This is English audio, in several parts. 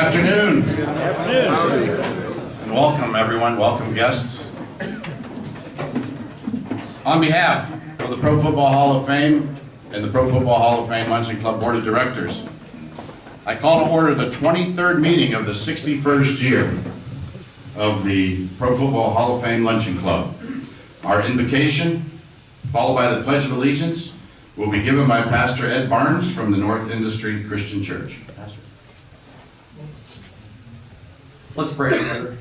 afternoon. Good afternoon. And welcome, everyone. Welcome, guests. On behalf of the Pro Football Hall of Fame and the Pro Football Hall of Fame Luncheon Club Board of Directors, I call to order the 23rd meeting of the 61st year of the Pro Football Hall of Fame Luncheon Club. Our invocation, followed by the Pledge of Allegiance, will be given by Pastor Ed Barnes from the North Industry Christian Church. Pastor. Let's pray together.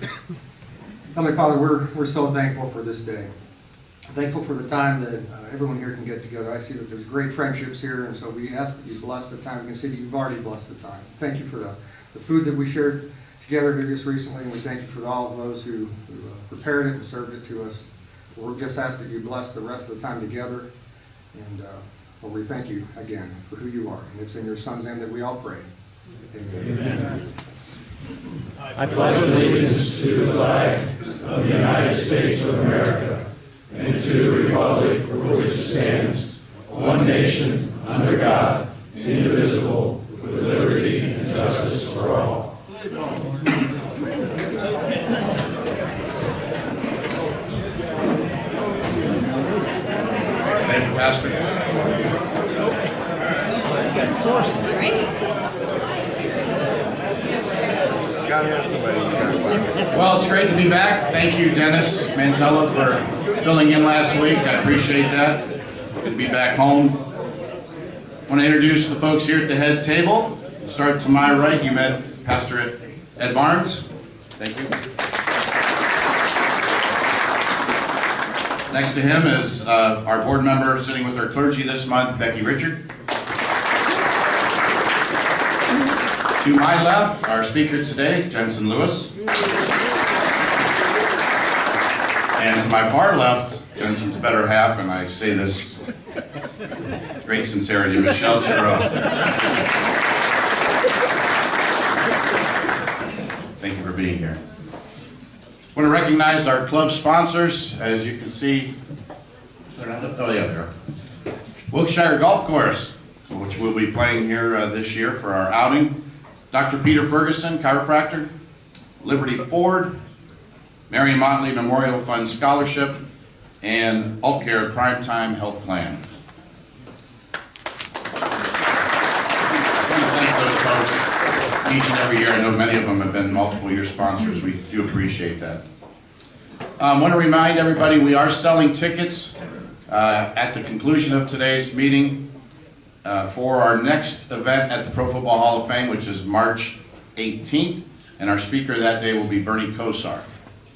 Heavenly Father, we're so thankful for this day. Thankful for the time that everyone here can get together. I see that there's great friendships here, and so we ask that you bless the time. We can see that you've already blessed the time. Thank you for the food that we shared together here just recently, and we thank you for all of those who prepared it and served it to us. We'll just ask that you bless the rest of the time together, and Lord, we thank you again for who you are. And it's in your Son's name that we all pray. Amen. Amen. I pledge allegiance to the flag of the United States of America and to the republic for which it stands, one nation, under God, indivisible, with liberty and justice for all. Thank you, Pastor. Gotta have somebody in the back pocket. Well, it's great to be back. Thank you, Dennis Manzella, for filling in last week. I appreciate that. Good to be back home. I want to introduce the folks here at the head table. Start to my right. You met Pastor Ed Barnes. Thank you. Next to him is our board member sitting with our clergy this month, Becky Richard. To my left, our speaker today, Jensen Lewis. And to my far left, Jensen's better half, and I say this with great sincerity, Michelle Chiro. Thank you for being here. I want to recognize our club sponsors. As you can see, Wilkshire Golf Course, which we'll be playing here this year for our outing. Dr. Peter Ferguson, chiropractor. Liberty Ford, Marion Motley Memorial Fund Scholarship, and Aultcare Primetime Health Plan. I want to thank those folks each and every year. I know many of them have been multiple year sponsors. We do appreciate that. I want to remind everybody we are selling tickets at the conclusion of today's meeting for our next event at the Pro Football Hall of Fame, which is March 18th, and our speaker that day will be Bernie Kosar.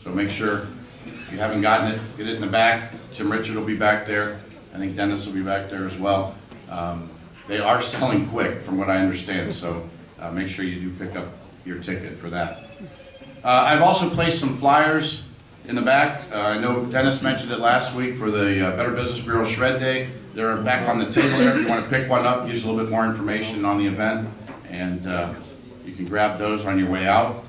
So make sure, if you haven't gotten it, get it in the back. Jim Richard will be back there. I think Dennis will be back there as well. They are selling quick, from what I understand, so make sure you do pick up your ticket for that. I've also placed some flyers in the back. I know Dennis mentioned it last week for the Better Business Bureau Shred Day. They're back on the table there if you want to pick one up, gives you a little bit more information on the event, and you can grab those on your way out.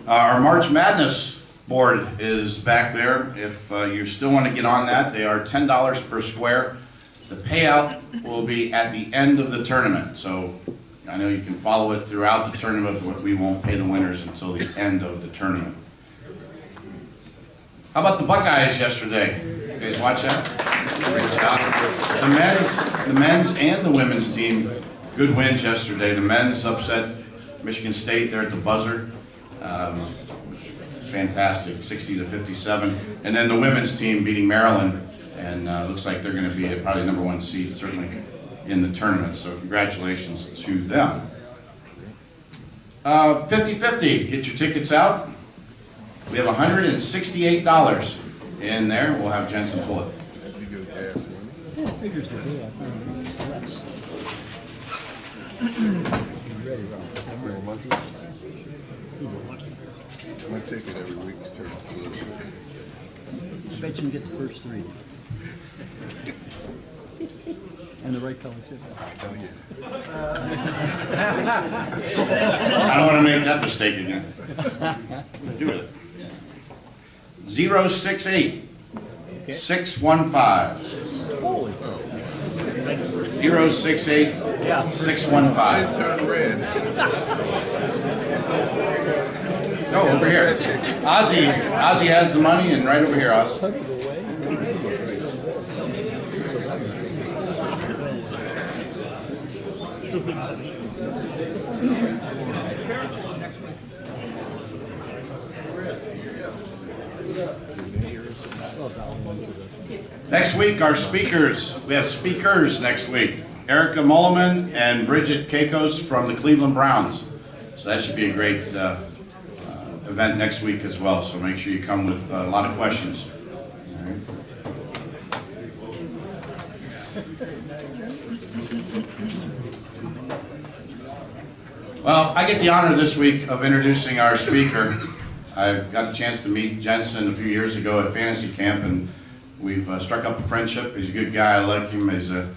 Our March Madness board is back there. If you still want to get on that, they are $10 per square. The payout will be at the end of the tournament, so I know you can follow it throughout the tournament, but we won't pay the winners until the end of the tournament. How about the Buckeyes yesterday? You guys watch that? Great job. The men's and the women's team, good wins yesterday. The men's upset Michigan State there at the buzzer. Fantastic, 60-57. And then the women's team beating Maryland, and looks like they're going to be probably number one seed, certainly in the tournament. So congratulations to them. 50-50, get your tickets out. We have $168 in there. We'll have Jensen pull it. My ticket every week is turned a little bit. I bet you can get the first three. And the right color too. Oh, I don't want to make that mistake again. Do it. 068 615. 068 615. Turn red. No, over here. Ozzy has the money, and right over here, Oz. Next week, our speakers. We have speakers next week. Erica Mulliman and Bridget Kakos from the Cleveland Browns. So that should be a great event next week as well. So make sure you come with a lot of questions. All right. Well, I get the honor this week of introducing our speaker. I've got a chance to meet Jensen a few years ago at fantasy camp, and we've struck up a friendship. He's a good guy. I like him. He's a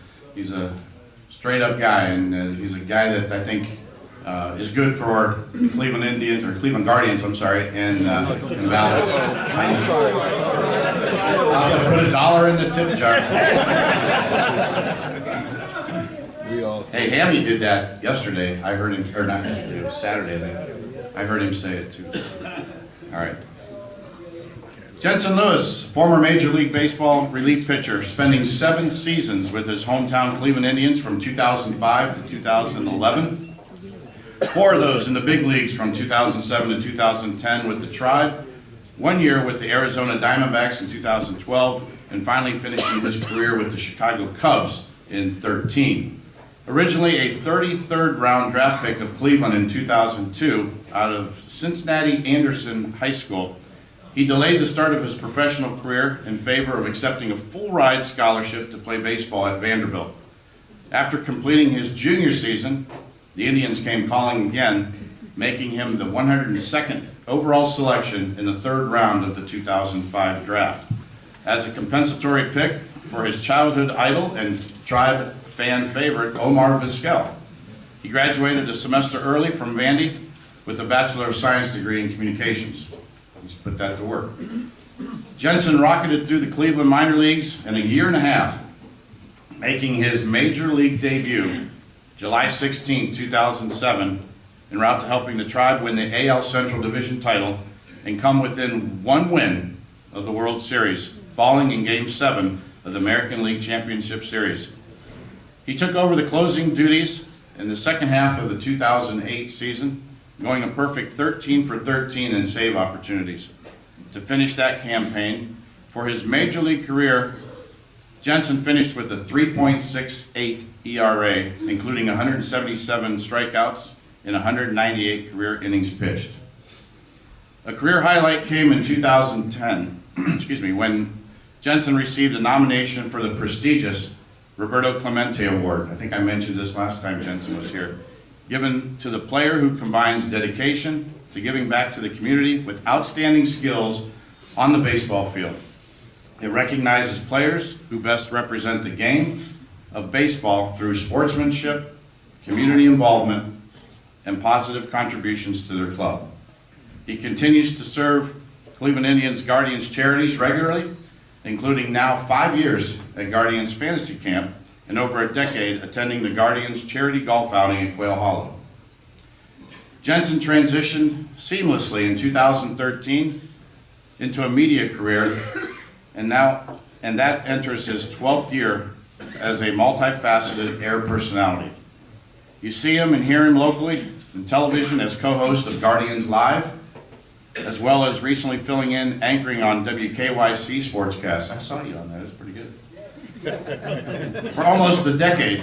straight up guy, and he's a guy that I think is good for Cleveland Indians, or Cleveland Guardians, I'm sorry, and Dallas. I'll put $1 in the tip jar. Hey, Hammy did that yesterday. I heard him, or not yesterday, it was Saturday, I think. I heard him say it too. All right. Jensen Lewis, former Major League Baseball relief pitcher, spending 7 seasons with his hometown Cleveland Indians from 2005 to 2011. 4 of those in the big leagues from 2007 to 2010 with the Tribe, 1 year with the Arizona Diamondbacks in 2012, and finally finishing his career with the Chicago Cubs in 2013. Originally a 33rd round draft pick of Cleveland in 2002 out of Cincinnati Anderson High School, he delayed the start of his professional career in favor of accepting a full ride scholarship to play baseball at Vanderbilt. After completing his junior season, the Indians came calling again, making him the 102nd overall selection in the 3rd round of the 2005 draft. As a compensatory pick for his childhood idol and Tribe fan favorite, Omar Vizquel. He graduated a semester early from Vandy with a Bachelor of Science degree in Communications. He's put that to work. Jensen rocketed through the Cleveland minor leagues in a year and a half, making his major league debut July 16, 2007, en route to helping the Tribe win the AL Central Division title and come within 1 win of the World Series, falling in Game 7 of the American League Championship Series. He took over the closing duties in the second half of the 2008 season, going a perfect 13 for 13 in save opportunities. To finish that campaign, for his major league career, Jensen finished with a 3.68 ERA, including 177 strikeouts in 198 career innings pitched. A career highlight came in 2010, when Jensen received a nomination for the prestigious Roberto Clemente Award. I think I mentioned this last time Jensen was here. Given to the player who combines dedication to giving back to the community with outstanding skills on the baseball field. It recognizes players who best represent the game of baseball through sportsmanship, community involvement, and positive contributions to their club. He continues to serve Cleveland Indians Guardians charities regularly, including now 5 years at Guardians Fantasy Camp and over a decade attending the Guardians charity golf outing at Quail Hollow. Jensen transitioned seamlessly in 2013 into a media career, and that enters his 12th year as a multifaceted air personality. You see him and hear him locally in television as co-host of Guardians Live, as well as recently filling in anchoring on WKYC Sportscast. I saw you on that, it was pretty good. For almost a decade,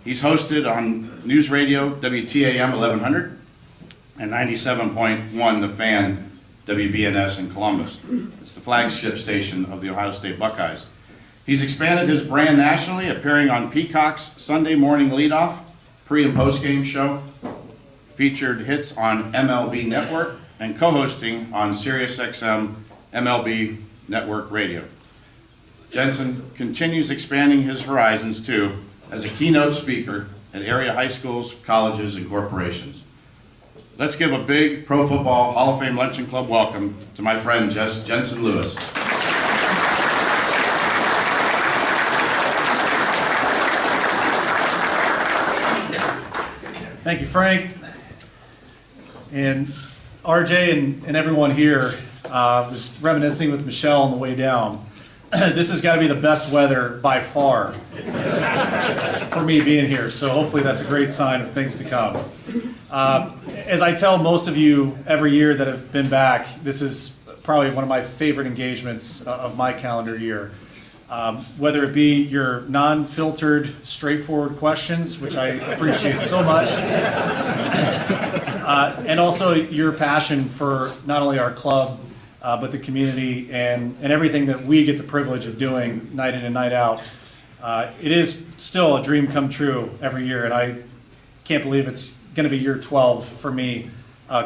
he's hosted on News Radio WTAM 1100 and 97.1 The Fan WBNS in Columbus. It's the flagship station of the Ohio State Buckeyes. He's expanded his brand nationally, appearing on Peacock's Sunday Morning Leadoff pre- and post-game show, featured hits on MLB Network, and co-hosting on SiriusXM MLB Network Radio. Jensen continues expanding his horizons too as a keynote speaker at area high schools, colleges, and corporations. Let's give a big Pro Football Hall of Fame Luncheon Club welcome to my friend Jensen Lewis. Thank you, Frank. And RJ and everyone here, was reminiscing with Michelle on the way down. This has got to be the best weather by far for me being here, so hopefully that's a great sign of things to come. As I tell most of you every year that have been back, this is probably one of my favorite engagements of my calendar year. Whether it be your non-filtered, straightforward questions, which I appreciate so much, and also your passion for not only our club, but the community and everything that we get the privilege of doing night in and night out. It is still a dream come true every year, and I can't believe it's going to be year 12 for me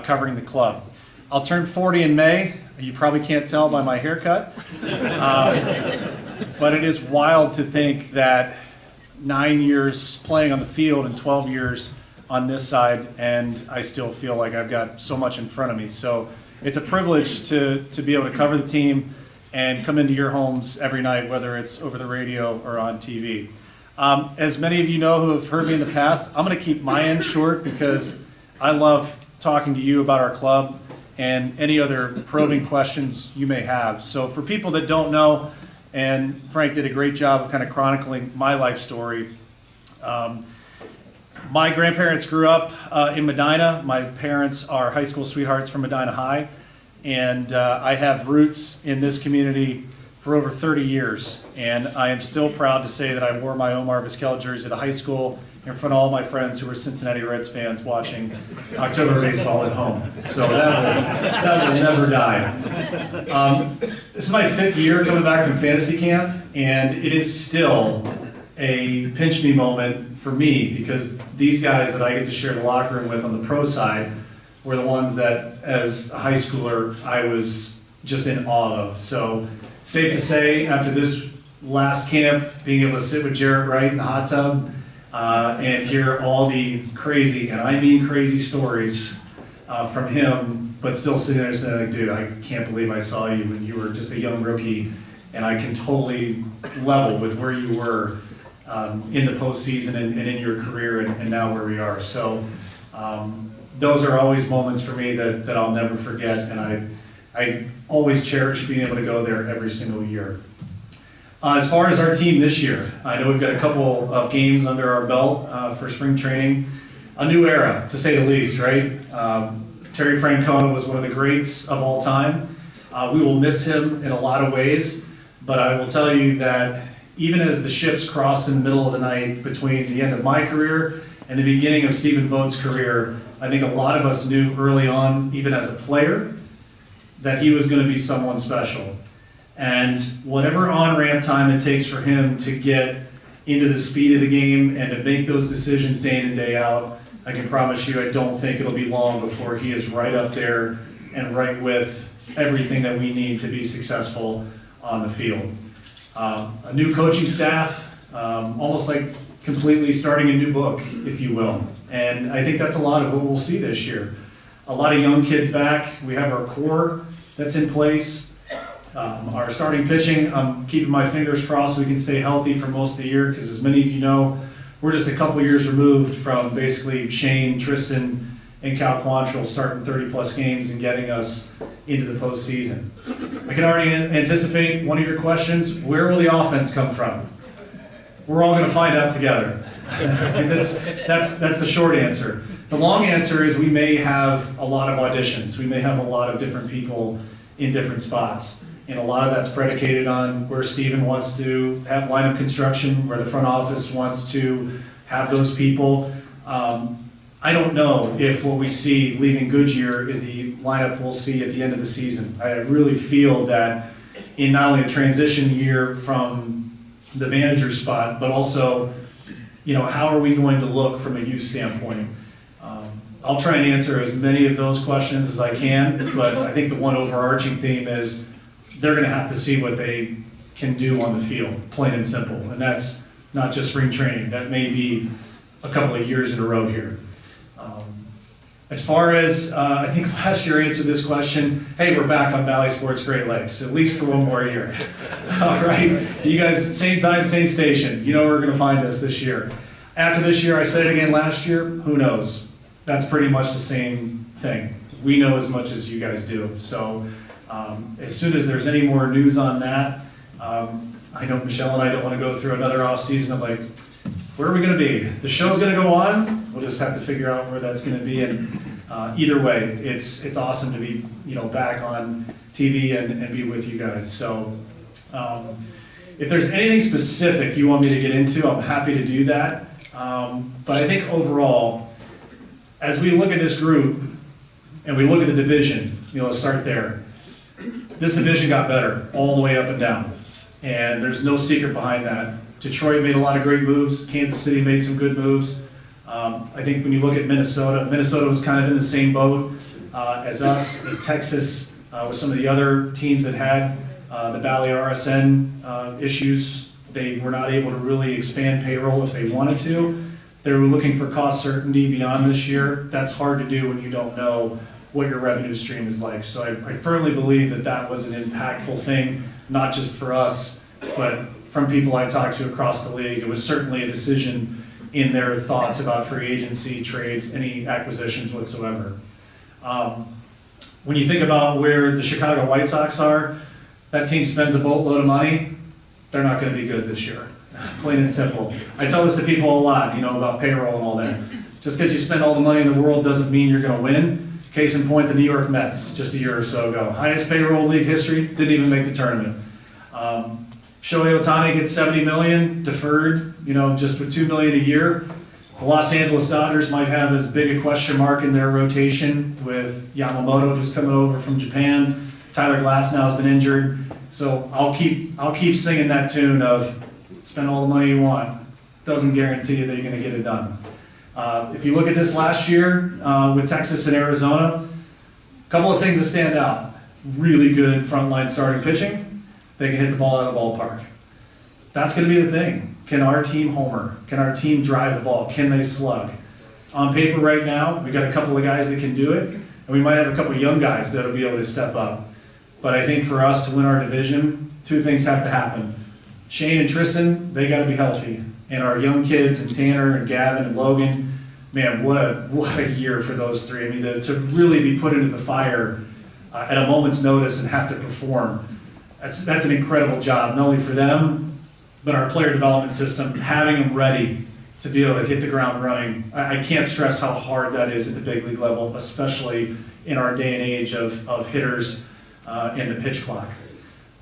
covering the club. I'll turn 40 in May. You probably can't tell by my haircut. But it is wild to think that 9 years playing on the field and 12 years on this side, and I still feel like I've got so much in front of me. So it's a privilege to be able to cover the team and come into your homes every night, whether it's over the radio or on TV. As many of you know who have heard me in the past, I'm going to keep my end short because I love talking to you about our club and any other probing questions you may have. So for people that don't know, and Frank did a great job of kind of chronicling my life story. My grandparents grew up in Medina. My parents are high school sweethearts from Medina High. And I have roots in this community for over 30 years. And I am still proud to say that I wore my Omar Vizquel jersey to high school in front of all my friends who were Cincinnati Reds fans watching October baseball at home. So that will never die. This is my 5th year coming back from fantasy camp, and it is still a pinch me moment for me because these guys that I get to share the locker room with on the pro side were the ones that, as a high schooler, I was just in awe of. So safe to say, after this last camp, being able to sit with Jarrett Wright in the hot tub and hear all the crazy, and I mean crazy stories from him, but still sitting there saying, like, dude, I can't believe I saw you when you were just a young rookie, and I can totally level with where you were in the postseason and in your career and now where we are. So those are always moments for me that I'll never forget, and I always cherish being able to go there every single year. As far as our team this year, I know we've got a couple of games under our belt for spring training. A new era, to say the least, right? Terry Francona was one of the greats of all time. We will miss him in a lot of ways, but I will tell you that even as the ships crossed in the middle of the night between the end of my career and the beginning of Stephen Vogt's career, I think a lot of us knew early on, even as a player, that he was going to be someone special. And whatever on-ramp time it takes for him to get into the speed of the game and to make those decisions day in and day out, I can promise you I don't think it'll be long before he is right up there and right with everything that we need to be successful on the field. A new coaching staff, almost like completely starting a new book, if you will. And I think that's a lot of what we'll see this year. A lot of young kids back. We have our core that's in place. Our starting pitching, I'm keeping my fingers crossed we can stay healthy for most of the year because as many of you know, we're just a couple years removed from basically Shane, Tristan, and Cal Quantrill starting 30-plus games and getting us into the postseason. I can already anticipate one of your questions. Where will the offense come from? We're all going to find out together. And that's the short answer. The long answer is we may have a lot of auditions. We may have a lot of different people in different spots. And a lot of that's predicated on where Stephen wants to have lineup construction, where the front office wants to have those people. I don't know if what we see leaving Goodyear is the lineup we'll see at the end of the season. I really feel that in not only a transition year from the manager spot, but also, how are we going to look from a youth standpoint? I'll try and answer as many of those questions as I can, but I think the one overarching theme is they're going to have to see what they can do on the field, plain and simple. And that's not just spring training. That may be a couple of years in a row here. As far as, I think last year I answered this question, hey, we're back on Valley Sports Great Lakes, at least for one more year. All right, you guys, same time, same station. You know where we're going to find us this year. After this year, I said it again last year, who knows? that's pretty much the same thing. We know as much as you guys do. So as soon as there's any more news on that, I know Michelle and I don't want to go through another off season of like, where are we going to be? The show's going to go on. We'll just have to figure out where that's going to be. And either way, it's awesome to be back on TV and be with you guys. So if there's anything specific you want me to get into, I'm happy to do that. But I think overall, as we look at this group and we look at the division, let's start there. This division got better all the way up and down. And there's no secret behind that. Detroit made a lot of great moves. Kansas City made some good moves. I think when you look at Minnesota was kind of in the same boat as us, as Texas, with some of the other teams that had the Valley RSN issues. They were not able to really expand payroll if they wanted to. They were looking for cost certainty beyond this year. That's hard to do when you don't know what your revenue stream is like. So I firmly believe that that was an impactful thing, not just for us, but from people I talked to across the league. It was certainly a decision in their thoughts about free agency, trades, any acquisitions whatsoever. When you think about where the Chicago White Sox are, that team spends a boatload of money. They're not going to be good this year, plain and simple. I tell this to people a lot, about payroll and all that. Just because you spend all the money in the world doesn't mean you're going to win. Case in point, the New York Mets, just a year or so ago. Highest payroll in league history, didn't even make the tournament. Shohei Ohtani gets $70 million deferred, just with $2 million a year. The Los Angeles Dodgers might have as big a question mark in their rotation with Yamamoto just coming over from Japan. Tyler Glasnow's been injured. So I'll keep singing that tune of spend all the money you want. Doesn't guarantee you that you're going to get it done. If you look at this last year with Texas and Arizona, a couple of things that stand out. Really good frontline starting pitching. They can hit the ball out of the ballpark. That's going to be the thing. Can our team homer? Can our team drive the ball? Can they slug? On paper right now, we got a couple of guys that can do it, and we might have a couple of young guys that'll be able to step up. But I think for us to win our division, two things have to happen. Shane and Tristan, they got to be healthy. And our young kids, and Tanner and Gavin and Logan, man, what a year for those three. I mean, to really be put into the fire at a moment's notice and have to perform, that's an incredible job, not only for them, but our player development system, having them ready to be able to hit the ground running. I can't stress how hard that is at the big league level, especially in our day and age of hitters and the pitch clock.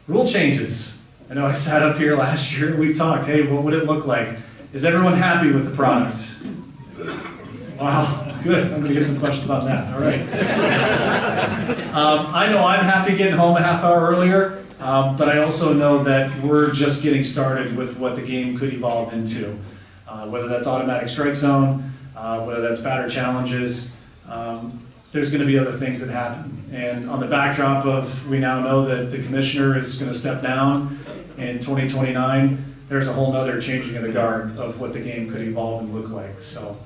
Rule changes. I know I sat up here last year and we talked, hey, what would it look like? Is everyone happy with the product? Wow, good. I'm going to get some questions on that. All right. I know I'm happy getting home a half hour earlier, but I also know that we're just getting started with what the game could evolve into. Whether that's automatic strike zone, whether that's batter challenges, there's going to be other things that happen. And on the backdrop of, we now know that the commissioner is going to step down in 2029, there's a whole nother changing of the guard of what the game could evolve and look like. So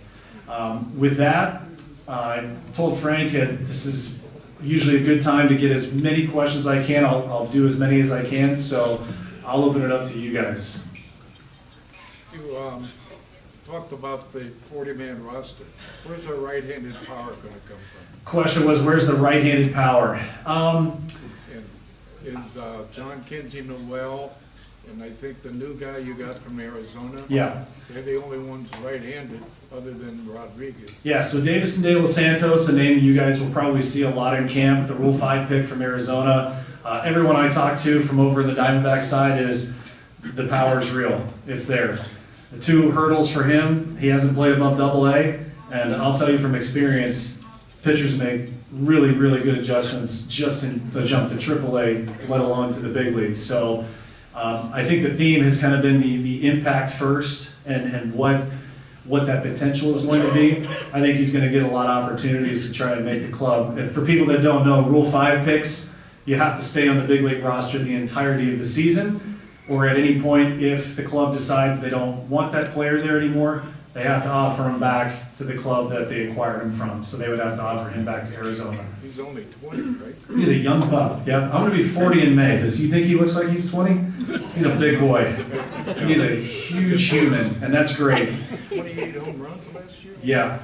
with that, I told Frank that this is usually a good time to get as many questions as I can. I'll do as many as I can, so I'll open it up to you guys. You talked about the 40-man roster. Where's our right-handed power going to come from? Question was, where's the right-handed power? And is John Kinsey Noel, and I think the new guy you got from Arizona? Yeah. They're the only ones right-handed other than Rodriguez. Yeah, so Davison De Los Santos, a name you guys will probably see a lot in camp, the Rule 5 pick from Arizona. Everyone I talk to from over the Diamondback side is the power's real. It's there. The two hurdles for him, he hasn't played above AA, and I'll tell you from experience, pitchers make really, really good adjustments just in the jump to AAA, let alone to the big leagues. So I think the theme has kind of been the impact first and what that potential is going to be. I think he's going to get a lot of opportunities to try and make the club. And for people that don't know, Rule 5 picks, you have to stay on the big league roster the entirety of the season, or at any point if the club decides they don't want that player there anymore, they have to offer him back to the club that they acquired him from. So they would have to offer him back to Arizona. He's only 20, right? He's a young pup. Yeah, I'm going to be 40 in May. Does he think he looks like he's 20? He's a big boy. He's a huge human, and that's great. 28 home runs last year? Yeah.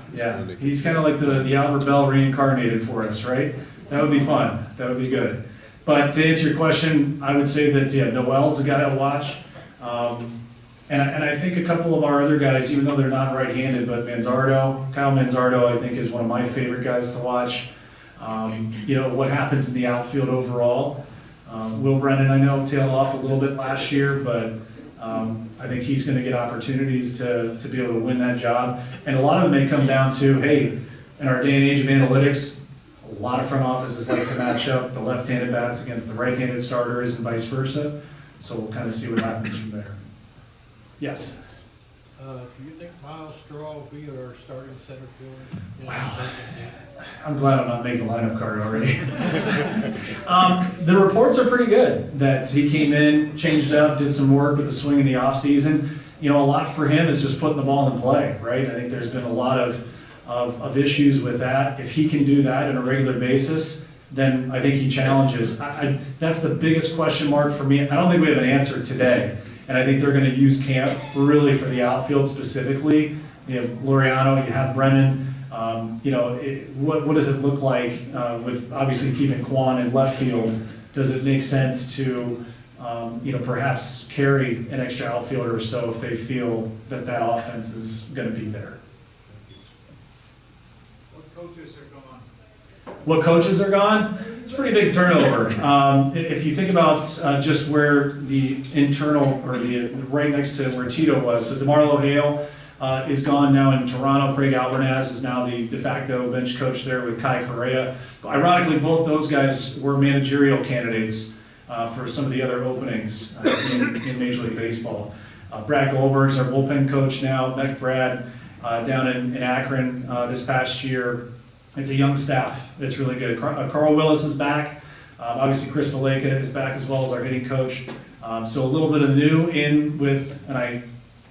He's kind of like the Albert Bell reincarnated for us, right? That would be fun. That would be good. But to answer your question, I would say that, yeah, Noel's a guy to watch. And I think a couple of our other guys, even though they're not right-handed, but Kyle Manzardo, I think is one of my favorite guys to watch. What happens in the outfield overall. Will Brennan, I know, tailed off a little bit last year, but I think he's going to get opportunities to be able to win that job. And a lot of it may come down to, hey, in our day and age of analytics, a lot of front offices like to match up the left-handed bats against the right-handed starters and vice versa. So we'll kind of see what happens from there. Yes? Do you think Miles Straw will be our starting center fielder? Wow. I'm glad I'm not making the lineup card already. The reports are pretty good that he came in, changed up, did some work with the swing in the offseason. A lot for him is just putting the ball in play, right? I think there's been a lot of issues with that. If he can do that on a regular basis, then I think he challenges. That's the biggest question mark for me. I don't think we have an answer today. And I think they're going to use camp really for the outfield specifically. You have Laureano, you have Brennan. What does it look like with obviously keeping Quan in left field? Does it make sense to perhaps carry an extra outfielder or so if they feel that offense is going to be there? What coaches are gone? It's a pretty big turnover. If you think about just where the internal, or the right next to where Tito was, so DeMarlo Hale is gone now in Toronto. Craig Albernaz is now the de facto bench coach there with Kai Correa. But ironically, both those guys were managerial candidates for some of the other openings in Major League Baseball. Brad Goldberg's our bullpen coach now. Met Brad down in Akron this past year. It's a young staff. It's really good. Carl Willis is back. Obviously, Chris Valleca is back as well as our hitting coach. So a little bit of new in with, and I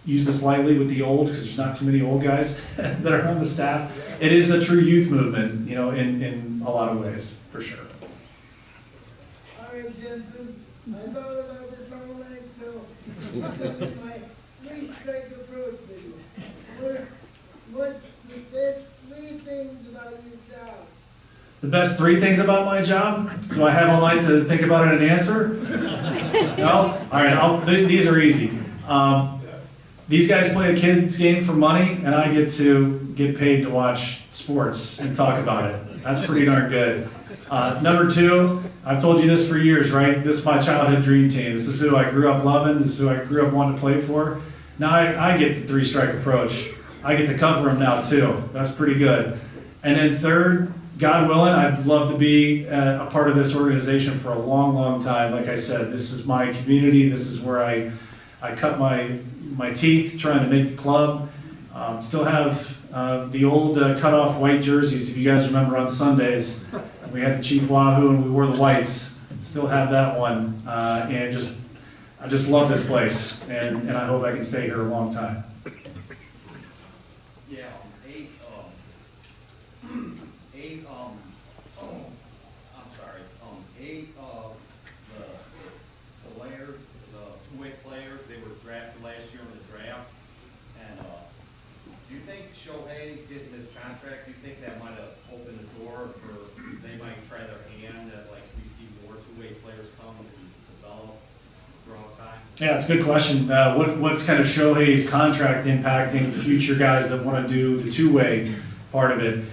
use this lightly, with the old, because there's not too many old guys that are on the staff. It is a true youth movement, in a lot of ways, for sure. Marion Jensen, I thought about this all night, so this is my three-strike approach with you. What's the best three things about your job? The best three things about my job? Do I have all night to think about it and answer? No? All right, these are easy. These guys play a kid's game for money, and I get paid to watch sports and talk about it. That's pretty darn good. Number two, I've told you this for years, right? This is my childhood dream team. This is who I grew up loving. This is who I grew up wanting to play for. Now I get the three-strike approach. I get to cover them now too. That's pretty good. And then third, God willing, I'd love to be a part of this organization for a long, long time. Like I said, this is my community. This is where I cut my teeth trying to make the club. Still have the old cut-off white jerseys, if you guys remember on Sundays. We had the Chief Wahoo and we wore the whites. Still have that one. And I just love this place. And I hope I can stay here a long time. Yeah, eight of the players, the two-way players, they were drafted last year in the draft. And do you think Shohei getting this contract, do you think that might have opened the door for, they might try their hand at, like, we see more two-way players come and develop throughout time? Yeah, it's a good question. What's kind of Shohei's contract impacting future guys that want to do the two-way part of it?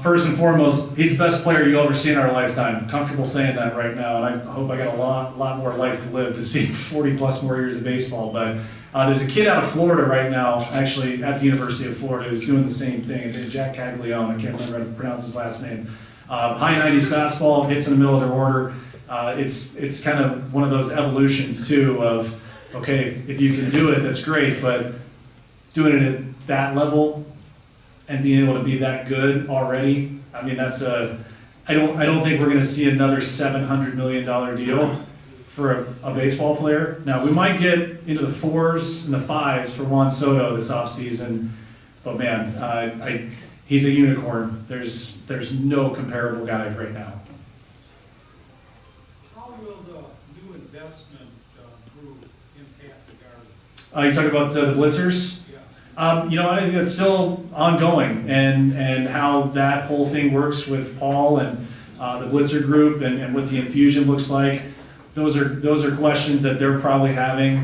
First and foremost, he's the best player you'll ever see in our lifetime. Comfortable saying that right now, and I hope I got a lot more life to live to see 40 plus more years of baseball. But there's a kid out of Florida right now, actually at the University of Florida, who's doing the same thing. Jack Caglione, I can't remember how to pronounce his last name. High 90s fastball, hits in the middle of their order. It's kind of one of those evolutions too of, okay, if you can do it, that's great, but doing it at that level and being able to be that good already, I mean, I don't think we're going to see another $700 million deal for a baseball player. Now, we might get into the 4s and the 5s for Juan Soto this offseason, But man, he's a unicorn. There's no comparable guy right now. How will the new investment group impact the Garden? You talk about the Blitzers? Yeah. I think that's still ongoing, and how that whole thing works with Paul and the Blitzer group, and what the infusion looks like. Those are questions that they're probably having,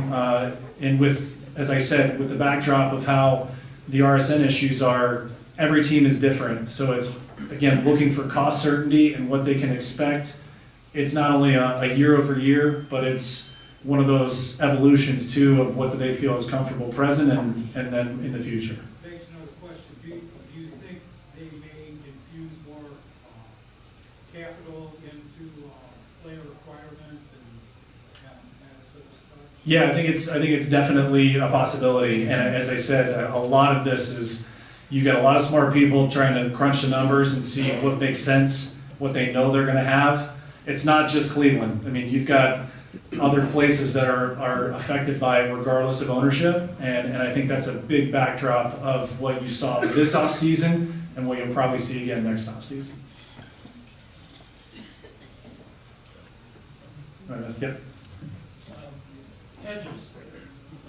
and with, as I said, with the backdrop of how the RSN issues are, every team is different. So it's, again, looking for cost certainty and what they can expect. It's not only a year over year, but it's one of those evolutions too of what do they feel is comfortable present and then in the future. Based on the question, do you think they may infuse more capital into player requirement and such? Yeah, I think it's definitely a possibility. And as I said, a lot of this is you got a lot of smart people trying to crunch the numbers and see what makes sense, what they know they're going to have. It's not just Cleveland. I mean, you've got other places that are affected by it regardless of ownership, and I think that's a big backdrop of what you saw this offseason and what you'll probably see again next offseason. All right, let's get Hedges.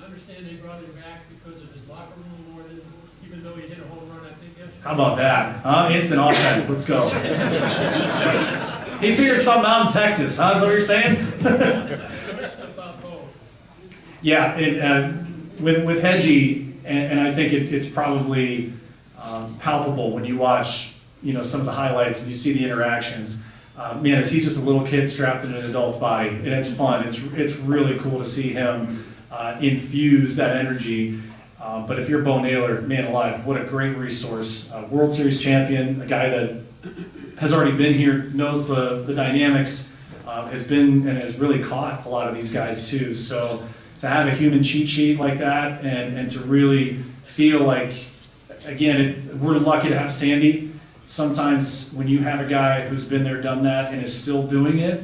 I understand they brought him back because of his locker room more than, even though he hit a home run, I think, yesterday. How about that? Instant offense. Let's go. He figured something out in Texas. Huh? Is that what you're saying? That's about both. Yeah, with Hedgie, and I think it's probably palpable when you watch, some of the highlights and you see the interactions. Man, is he just a little kid strapped in an adult's body, and it's fun. It's really cool to see him infuse that energy. But if you're Bo Naylor, man alive, what a great resource. World Series champion, a guy that has already been here, knows the dynamics, has been and has really caught a lot of these guys too. So to have a human cheat sheet like that and to really feel like, again, we're lucky to have Sandy. Sometimes when you have a guy who's been there, done that, and is still doing it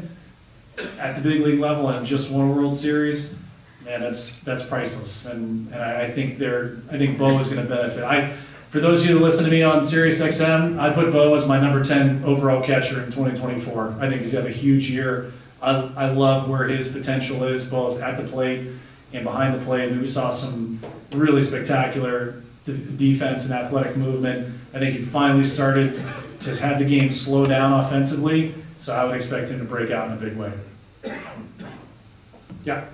at the big league level and just won a World Series, man, that's priceless. And I think Bo is going to benefit. For those of you that listen to me on Sirius XM, I put Bo as my number 10 overall catcher in 2024. I think he's got a huge year. I love where his potential is, both at the plate and behind the plate. We saw some really spectacular defense and athletic movement. I think he finally started to have the game slow down offensively, so I would expect him to break out in a big way. Yeah.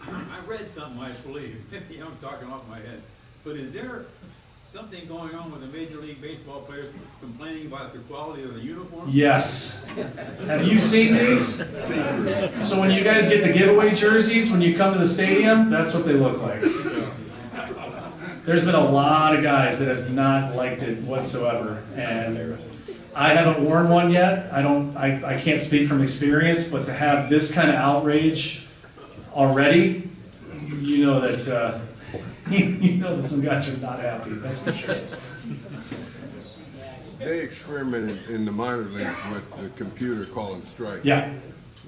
I read something, I believe, I'm talking off my head, but is there something going on with the Major League Baseball players complaining about the quality of the uniform? Yes. Have you seen these? So when you guys get the giveaway jerseys, when you come to the stadium, that's what they look like. There's been a lot of guys that have not liked it whatsoever, and I haven't worn one yet. I can't speak from experience, but to have this kind of outrage already, you know that some guys are not happy. That's for sure. They experimented in the minor leagues with the computer calling strikes. Yeah.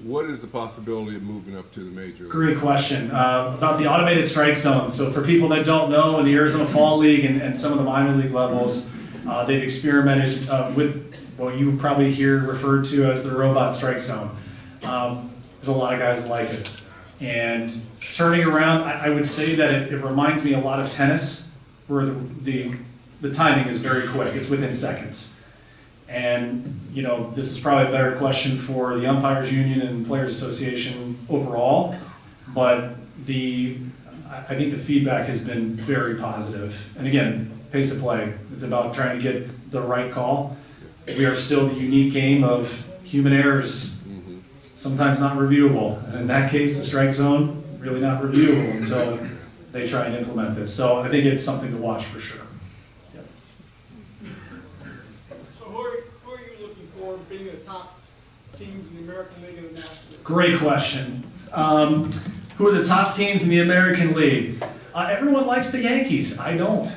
What is the possibility of moving up to the major league? Great question. About the automated strike zones. So for people that don't know, in the Arizona Fall League and some of the minor league levels, they've experimented with what you would probably hear referred to as the robot strike zone. There's a lot of guys that like it. And turning around, I would say that it reminds me a lot of tennis, where the timing is very quick. It's within seconds. And, this is probably a better question for the Umpires Union and Players Association overall, but I think the feedback has been very positive. And again, pace of play. It's about trying to get the right call. We are still the unique game of human errors, sometimes not reviewable. And in that case, the strike zone, really not reviewable until they try and implement this. So I think it's something to watch for sure. Being the top teams in the American League and the National League? Great question. Who are the top teams in the American League? Everyone likes the Yankees. I don't.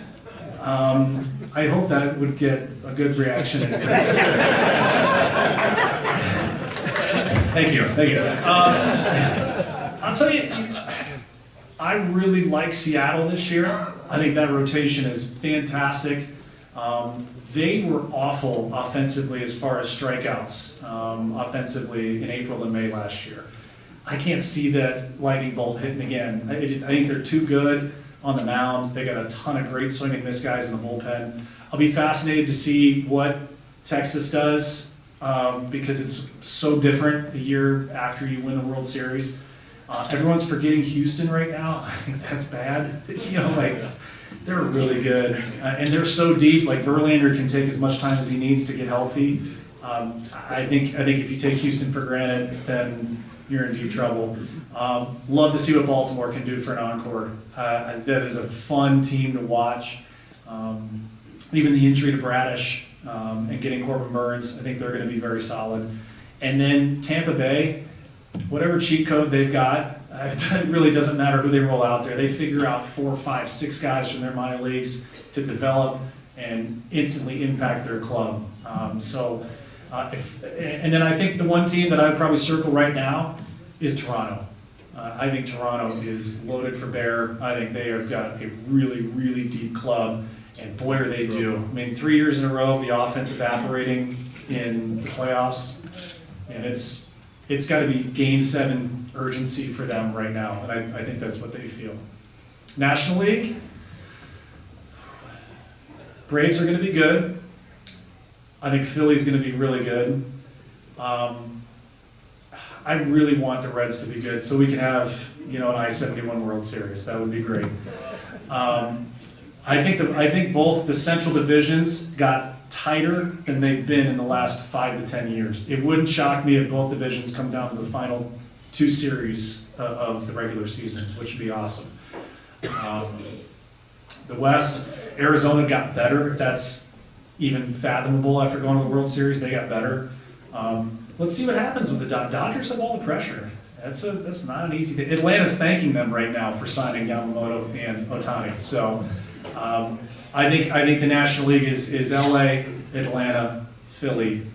I hope that would get a good reaction. Thank you. I'll tell you, I really like Seattle this year. I think that rotation is fantastic. They were awful offensively as far as strikeouts, offensively in April and May last year. I can't see that lightning bolt hitting again. I think they're too good on the mound. They got a ton of great swing and miss guys in the bullpen. I'll be fascinated to see what Texas does because it's so different the year after you win the World Series. Everyone's forgetting Houston right now. I think that's bad. They're really good, and they're so deep. Like Verlander can take as much time as he needs to get healthy. I think if you take Houston for granted, then you're in deep trouble. Love to see what Baltimore can do for an encore. That is a fun team to watch. Even the injury to Bradish and getting Corbin Burns, I think they're going to be very solid. And then Tampa Bay, whatever cheat code they've got, it really doesn't matter who they roll out there. They figure out 4, 5, 6 guys from their minor leagues to develop and instantly impact their club. And then I think the one team that I would probably circle right now is Toronto. I think Toronto is loaded for bear. I think they have got a really, really deep club, and boy are they due. I mean, 3 years in a row of the offense evaporating in the playoffs, and it's got to be Game 7 urgency for them right now, and I think that's what they feel. National League, Braves are going to be good. I think Philly's going to be really good. I really want the Reds to be good so we can have, an I-71 World Series. That would be great. I think both the Central divisions got tighter than they've been in the last 5 to 10 years. It wouldn't shock me if both divisions come down to the final 2 series of the regular season, which would be awesome. The West, Arizona got better, if that's even fathomable after going to the World Series. They got better. Let's see what happens with the Dodgers. Have all the pressure. That's not an easy thing. Atlanta's thanking them right now for signing Yamamoto and Ohtani. So I think the National League is LA, Atlanta, Philly,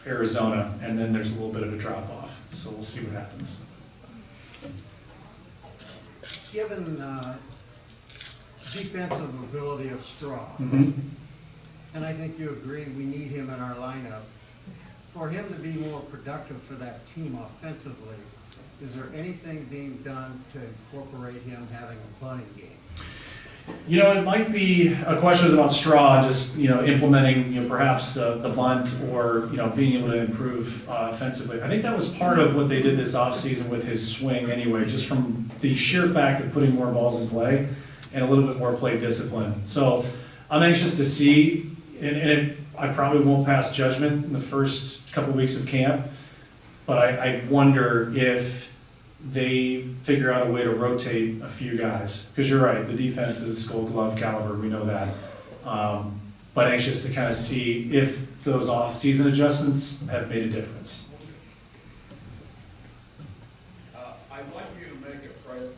Arizona, and then there's a little bit of a drop off. So we'll see what happens. Given defensive ability of Straw, Mm-hmm. and I think you agree we need him in our lineup, for him to be more productive for that team offensively, is there anything being done to incorporate him having a bunting game? It might be a question about Straw, just, implementing, perhaps the bunt or, being able to improve offensively. I think that was part of what they did this offseason with his swing anyway, just from the sheer fact of putting more balls in play and a little bit more play discipline. So I'm anxious to see, I probably won't pass judgment in the first couple weeks of camp, but I wonder if they figure out a way to rotate a few guys. Because you're right, the defense is Gold Glove caliber, we know that. But anxious to kind of see if those off-season adjustments have made a difference. I'd like you to make a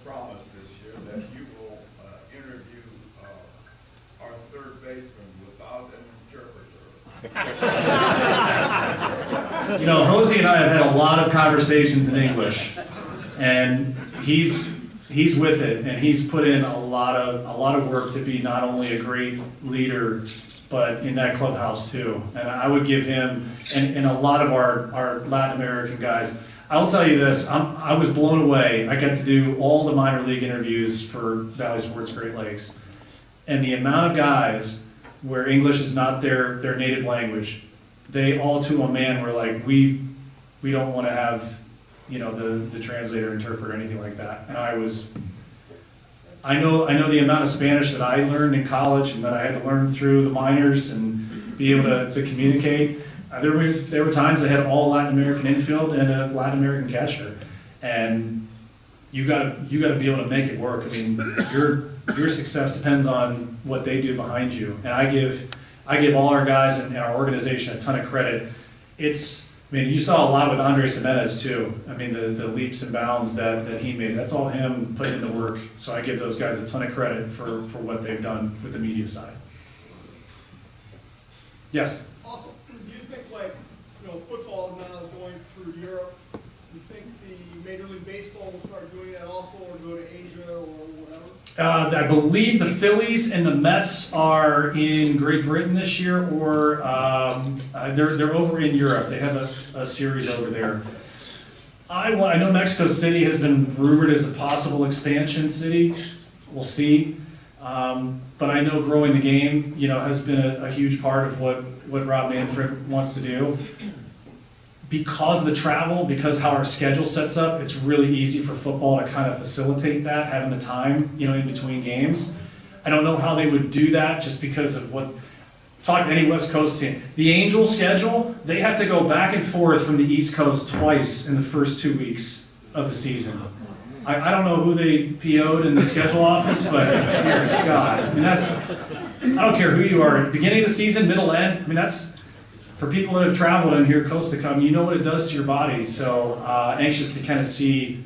promise this year that you will interview our third baseman without an interpreter. Hosey and I have had a lot of conversations in English, and he's with it, and he's put in a lot of work to be not only a great leader, but in that clubhouse too. And I would give him, and a lot of our Latin American guys, I'll tell you this, I was blown away. I got to do all the minor league interviews for Valley Sports Great Lakes, and the amount of guys where English is not their native language, they all to a man were like, we don't want to have, the translator, interpreter, anything like that. And I know the amount of Spanish that I learned in college and that I had to learn through the minors and be able to communicate. There were times I had all Latin American infield and a Latin American catcher, and you got to be able to make it work. I mean, your success depends on what they do behind you, and I give all our guys and our organization a ton of credit. You saw a lot with Andres Jimenez too. I mean, the leaps and bounds that he made, that's all him putting in the work. So I give those guys a ton of credit for what they've done with the media side. Yes? Also, do you think, football now is going through Europe? Do you think the Major League Baseball will start doing that also, or go to Asia or whatever? I believe the Phillies and the Mets are in Great Britain this year, or they're over in Europe. They have a series over there. I know Mexico City has been rumored as a possible expansion city. We'll see. But I know growing the game, has been a huge part of what Rob Manfred wants to do. Because of the travel, because how our schedule sets up, it's really easy for football to kind of facilitate that, having the time, in between games. I don't know how they would do that just because of talk to any West Coast team. The Angels schedule, they have to go back and forth from the East Coast twice in the first 2 weeks of the season. I don't know who they PO'd in the schedule office, but dear God, I don't care who you are, beginning of the season, middle, end, that's, for people that have traveled in here coast to come, you know what it does to your body. So anxious to kind of see,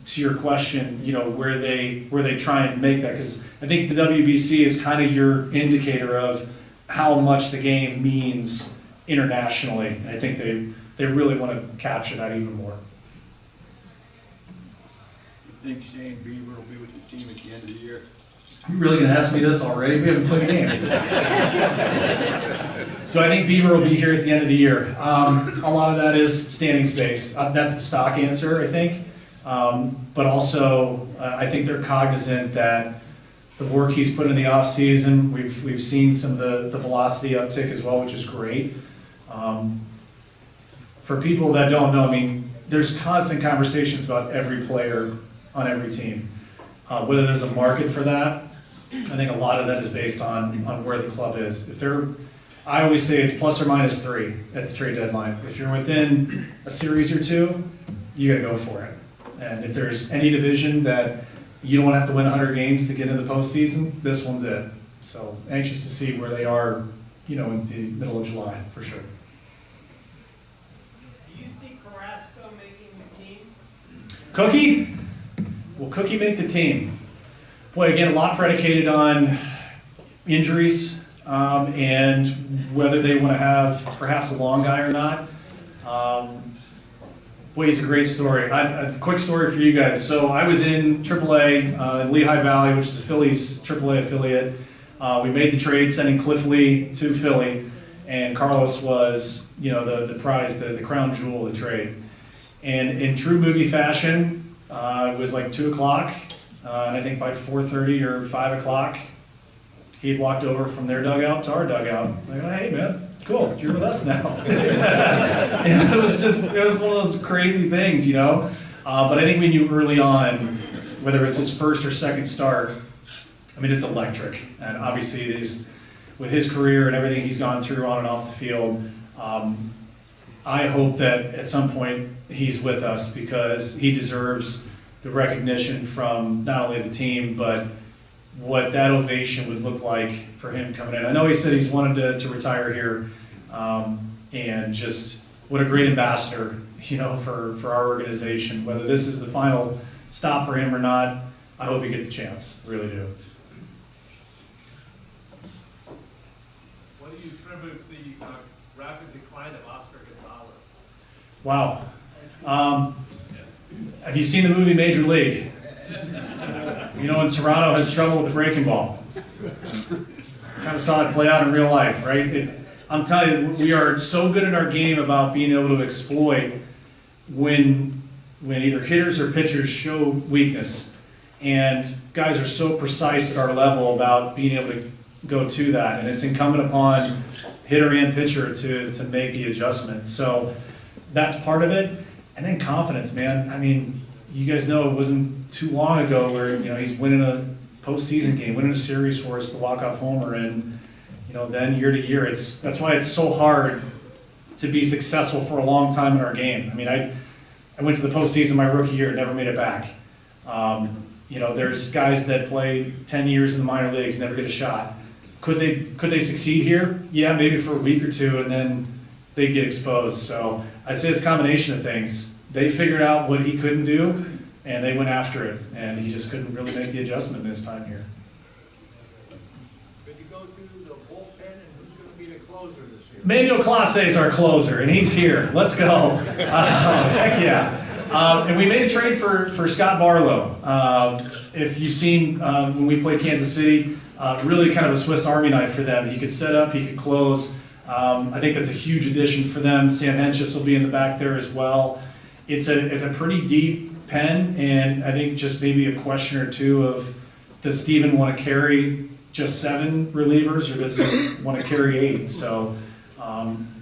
to your question, where they try and make that, because I think the WBC is kind of your indicator of how much the game means internationally. And I think they really want to capture that even more. You think Shane Bieber will be with the team at the end of the year? You really gonna ask me this already? We haven't played a game. Do I think Bieber will be here at the end of the year? A lot of that is standings based. That's the stock answer, I think. But also, I think they're cognizant that the work he's put in the off season, we've seen some of the velocity uptick as well, which is great. For people that don't know, there's constant conversations about every player on every team. Whether there's a market for that, I think a lot of that is based on where the club is. I always say it's plus or minus 3 at the trade deadline. If you're within a series or two, you gotta go for it. And if there's any division that you don't have to win 100 games to get into the postseason, this one's it. So anxious to see where they are, in the middle of July, for sure. Do you see Carrasco making the team? Cookie? Will Cookie make the team? Boy, again, a lot predicated on injuries and whether they want to have perhaps a long guy or not. Boy, he's a great story. A quick story for you guys. So I was in AAA in Lehigh Valley, which is the Phillies AAA affiliate. We made the trade, sending Cliff Lee to Philly, and Carlos was, the prize, the crown jewel of the trade. And in true movie fashion, it was like 2 o'clock, and I think by 4:30 or 5 o'clock, he had walked over from their dugout to our dugout. Like, oh, hey man, cool, you're with us now. And it was one of those crazy things, But I think we knew early on, whether it was his first or second start, it's electric. And obviously, with his career and everything he's gone through on and off the field, I hope that at some point he's with us, because he deserves the recognition from not only the team, but what that ovation would look like for him coming in. I know he said he's wanted to retire here, and just what a great ambassador, for our organization. Whether this is the final stop for him or not, I hope he gets a chance, really do. What do you attribute the rapid decline of Oscar Gonzalez? Wow. Have you seen the movie Major League? When Serrano has trouble with the breaking ball. Kind of saw it play out in real life, right? I'm telling you, we are so good in our game about being able to exploit when either hitters or pitchers show weakness. And guys are so precise at our level about being able to go to that. And it's incumbent upon hitter and pitcher to make the adjustment. So that's part of it. And then confidence, man. You guys know it wasn't too long ago where, he's winning a postseason game, winning a series for us, the walk-off homer, and, then year to year, that's why it's so hard to be successful for a long time in our game. I went to the postseason my rookie year, never made it back. There's guys that play 10 years in the minor leagues, never get a shot. Could they succeed here? Yeah, maybe for a week or two, and then they get exposed. So I'd say it's a combination of things. They figured out what he couldn't do, and they went after it, and he just couldn't really make the adjustment in his time here. Could you go through the bullpen, and who's going to be the closer this year? Manuel Clase is our closer, and he's here. Let's go. Heck yeah. And we made a trade for Scott Barlow. If you've seen when we played Kansas City, really kind of a Swiss Army knife for them. He could set up, he could close. I think that's a huge addition for them. Sam Henches will be in the back there as well. It's a pretty deep pen, and I think just maybe a question or two of, does Steven want to carry just 7 relievers, or does he want to carry 8? So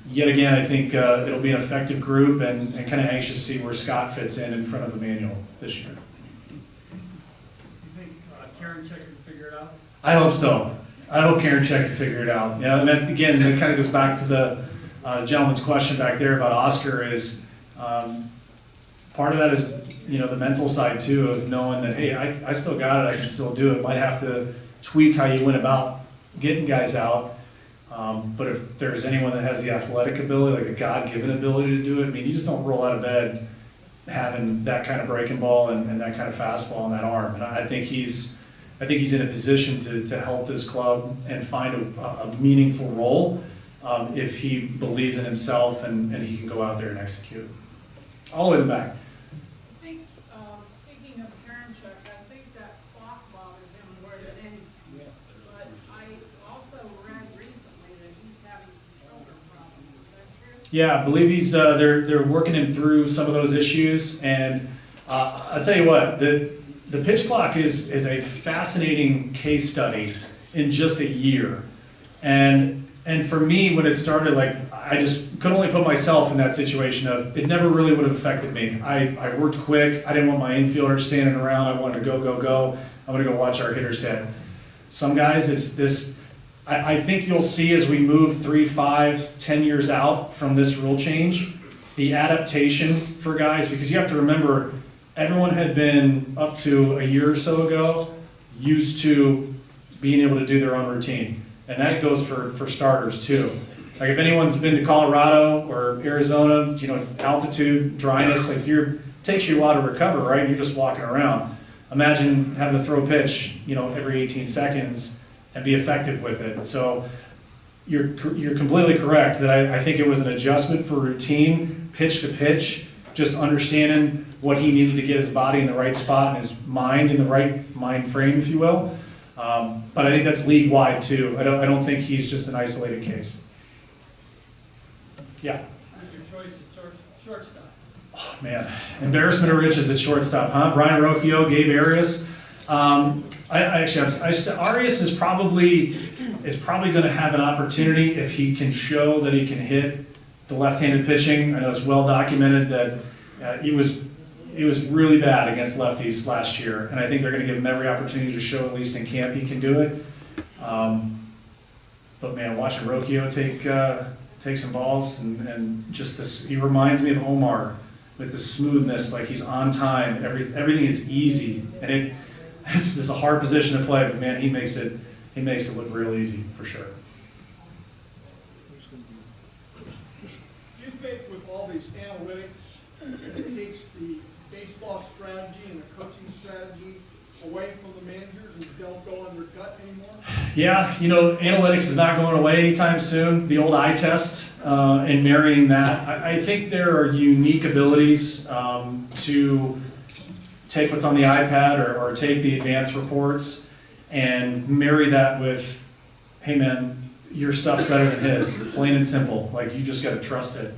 yet again, I think it'll be an effective group, and kind of anxious to see where Scott fits in front of Emmanuel this year. You think Karen Check can figure it out? I hope so. I hope Karen Check can figure it out. You know, and that, again, that kind of goes back to the gentleman's question back there about Oscar is, part of that is, you know, the mental side too, of knowing that, hey, I still got it, I can still do it. Might have to tweak how you went about getting guys out. But if there's anyone that has the athletic ability, like a God-given ability to do it, I mean, you just don't roll out of bed having that kind of breaking ball and that kind of fastball and that arm. And I think he's in a position to help this club and find a meaningful role if he believes in himself and he can go out there and execute. All the way to the back. I think, speaking of Karen Check, I think that clock bothers him more than anything. But I also read recently that he's having some shoulder problems. Is that true? Yeah, I believe he's they're working him through some of those issues, and I'll tell you what, the pitch clock is a fascinating case study in just a year, and for me when it started, like I just could only put myself in that situation of it never really would have affected me. I worked quick. I didn't want my infielder standing around. I wanted to go. I want to go watch our hitters hit. Some guys, it's this. I think you'll see as we move 3, 5, 10 years out from this rule change, the adaptation for guys, because you have to remember, everyone had been up to a year or so ago used to being able to do their own routine. And that goes for starters too. Like if anyone's been to Colorado or Arizona, you know, altitude, dryness, like takes you a while to recover, right? You're just walking around. Imagine having to throw a pitch, you know, every 18 seconds and be effective with it. So you're completely correct that I think it was an adjustment for routine, pitch to pitch, just understanding what he needed to get his body in the right spot and his mind in the right mind frame, if you will. But I think that's league-wide too. I don't think he's just an isolated case. Yeah. Who's your choice at shortstop? Oh, man, embarrassment of riches at shortstop, huh? Brian Rocchio, Gabe Arias. Arias is probably going to have an opportunity if he can show that he can hit the left-handed pitching. I know it's well documented that he was really bad against lefties last year, and I think they're going to give him every opportunity to show, at least in camp, he can do it. But man, watching Rocchio take some balls and just this, he reminds me of Omar with the smoothness, like he's on time. Everything is easy, and this is a hard position to play, but man, he makes it look real easy for sure. Do you think with all these analytics, it takes the baseball strategy and the coaching strategy away from the managers and don't go on their gut anymore? Yeah, you know, analytics is not going away anytime soon. The old eye test and marrying that. I think there are unique abilities to take what's on the iPad or take the advanced reports and marry that with, hey man, your stuff's better than his, plain and simple. Like, you just got to trust it.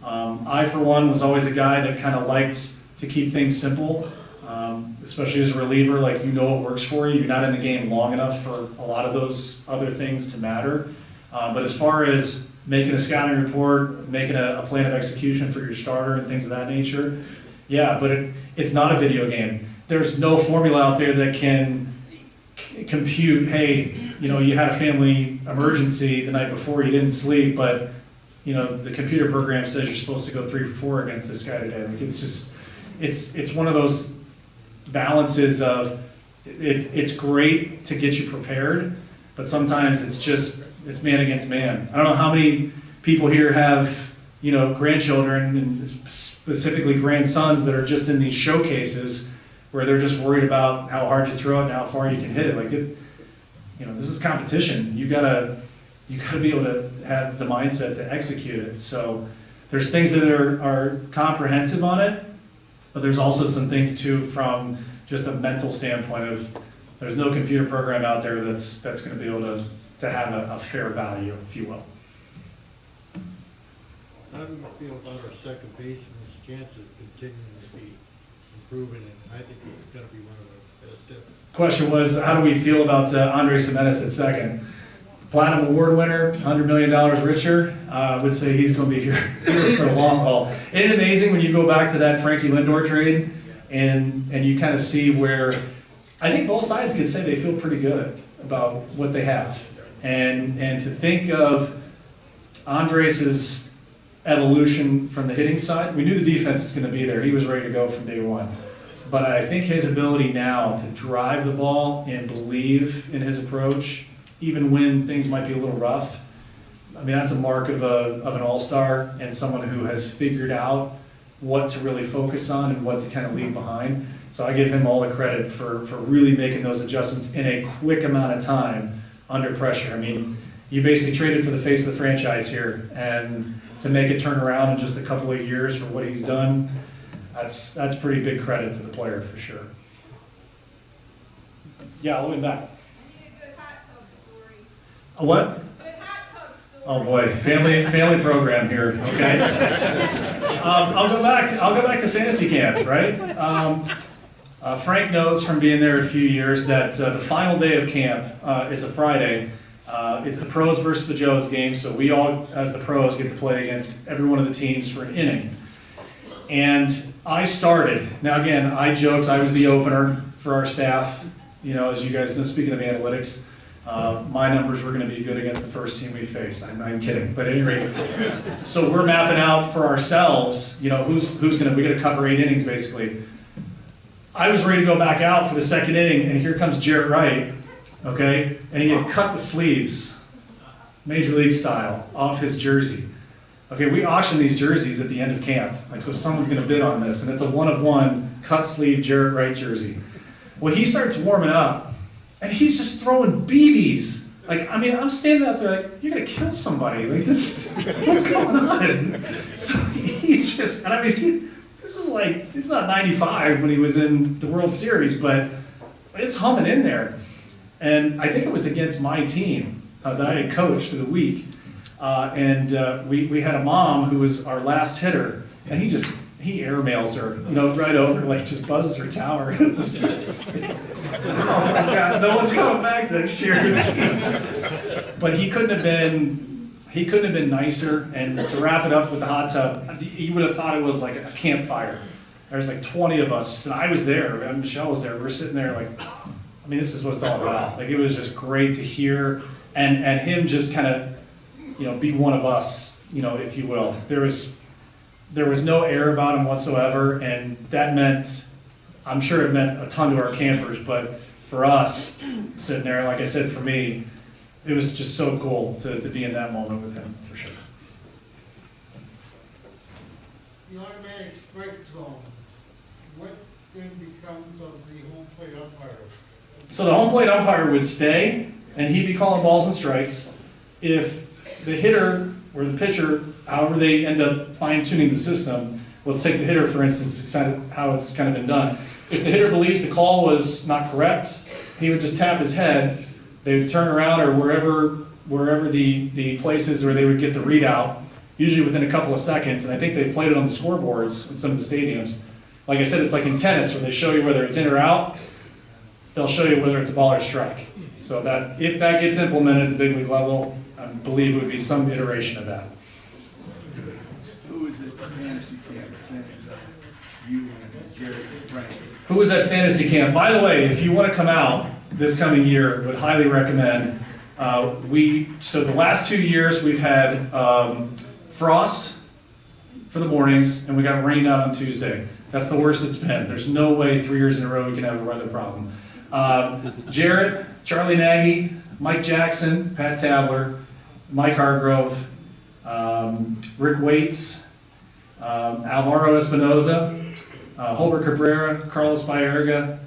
I, for one, was always a guy that kind of liked to keep things simple, especially as a reliever. Like, you know what works for you. You're not in the game long enough for a lot of those other things to matter. But as far as making a scouting report, making a plan of execution for your starter and things of that nature, yeah, but it's not a video game. There's no formula out there that can compute, hey, you know, you had a family emergency the night before, you didn't sleep, but, you know, the computer program says you're supposed to go 3 for 4 against this guy today. Like, it's just, it's one of those balances of, it's great to get you prepared, but sometimes it's man against man. I don't know how many people here have, you know, grandchildren and specifically grandsons that are just in these showcases where they're just worried about how hard you throw it and how far you can hit it. Like, you know, this is competition. You gotta be able to have the mindset to execute it. So there's things that are comprehensive on it, But there's also some things too from just a mental standpoint of there's no computer program out there that's going to be able to have a fair value, if you will. How do you feel about our second baseman's chances of continuing to be improving, and I think he's gonna be one of the best ever. Question was, how do we feel about Andres Jimenez at second? Platinum Award winner, $100 million richer. I would say he's going to be here for the long haul. Isn't it amazing when you go back to that Frankie Lindor trade and you kind of see where I think both sides could say they feel pretty good about what they have. And to think of Andres' evolution from the hitting side, we knew the defense was going to be there. He was ready to go from day one. But I think his ability now to drive the ball and believe in his approach, even when things might be a little rough, I mean, that's a mark of an all-star and someone who has figured out what to really focus on and what to kind of leave behind. So I give him all the credit for really making those adjustments in a quick amount of time under pressure. I mean, you basically traded for the face of the franchise here, and to make it turn around in just a couple of years for what he's done, that's pretty big credit to the player for sure. Yeah, all the way back. A what? Oh boy, family program here. Okay. I'll go back to fantasy camp, right? Frank knows from being there a few years that the final day of camp is a Friday. It's the pros versus the Joes game, so we all, as the pros, get to play against every one of the teams for an inning. And I started. Now again, I joked I was the opener for our staff. You know, as you guys know, speaking of analytics, my numbers were going to be good against the first team we face. I'm kidding, but at any rate, so we're mapping out for ourselves. You know, who's going to? We got to cover 8 innings basically. I was ready to go back out for the second inning, and here comes Jarrett Wright. Okay, and he had cut the sleeves, Major League style, off his jersey. Okay, we auction these jerseys at the end of camp, like so someone's going to bid on this, and it's a 1-of-1 cut sleeve Jarrett Wright jersey. Well, he starts warming up, and he's just throwing BBs. Like, I mean, I'm standing out there like, you're going to kill somebody. Like, this, what's going on? So he's just, and I mean, this is like, it's not 95 when he was in the World Series, but it's humming in there. And I think it was against my team that I had coached through the week. We had a mom who was our last hitter, and he airmails her, you know, right over, like just buzzes her tower. It's like, oh my God, no one's coming back next year. But he couldn't have been nicer. And to wrap it up with the hot tub, you would have thought it was like a campfire. There's like 20 of us, and I was there, and Michelle was there. We're sitting there like, I mean, this is what it's all about. Like, it was just great to hear, and him just kind of, you know, be one of us, you know, if you will. There was no air about him whatsoever, and that meant, I'm sure it meant a ton to our campers, but for us, sitting there, like I said, for me, it was just so cool to be in that moment with him, for sure. The automatic strike zone, what then becomes of the home plate umpire? So the home plate umpire would stay, and he'd be calling balls and strikes. If the hitter or the pitcher, however they end up fine-tuning the system, let's take the hitter, for instance, how it's kind of been done. If the hitter believes the call was not correct, he would just tap his head. They would turn around, or wherever the place is where they would get the readout, usually within a couple of seconds. And I think they've played it on the scoreboards in some of the stadiums. Like I said, it's like in tennis, where they show you whether it's in or out. They'll show you whether it's a ball or strike. So that if that gets implemented at the big league level, I believe it would be some iteration of that. Who was at fantasy camp? You and Jared and Frank. Who was at fantasy camp? By the way, if you want to come out this coming year, would highly recommend. So the last 2 years we've had frost for the mornings, and we got rained out on Tuesday. That's the worst it's been. There's no way 3 years in a row we can have a weather problem. Jarrett, Charlie Nagy, Mike Jackson, Pat Tabler, Mike Hargrove, Rick Waits, Alvaro Espinoza, Holbert Cabrera, Carlos Baerga,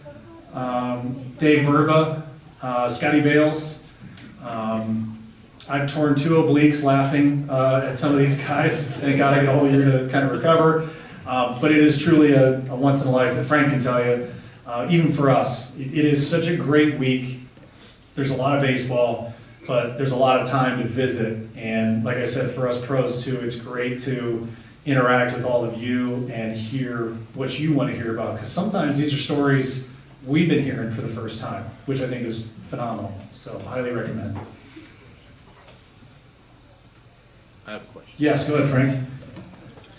Dave Burba, Scotty Bales. I've torn 2 obliques laughing at some of these guys. Thank God I get a whole year to kind of recover. But it is truly a once in a lifetime. Frank can tell you, even for us, it is such a great week. There's a lot of baseball, but there's a lot of time to visit. And like I said, for us pros too, it's great to interact with all of you and hear what you want to hear about. Because sometimes these are stories we've been hearing for the first time, which I think is phenomenal. So highly recommend. I have a question. Yes, go ahead, Frank.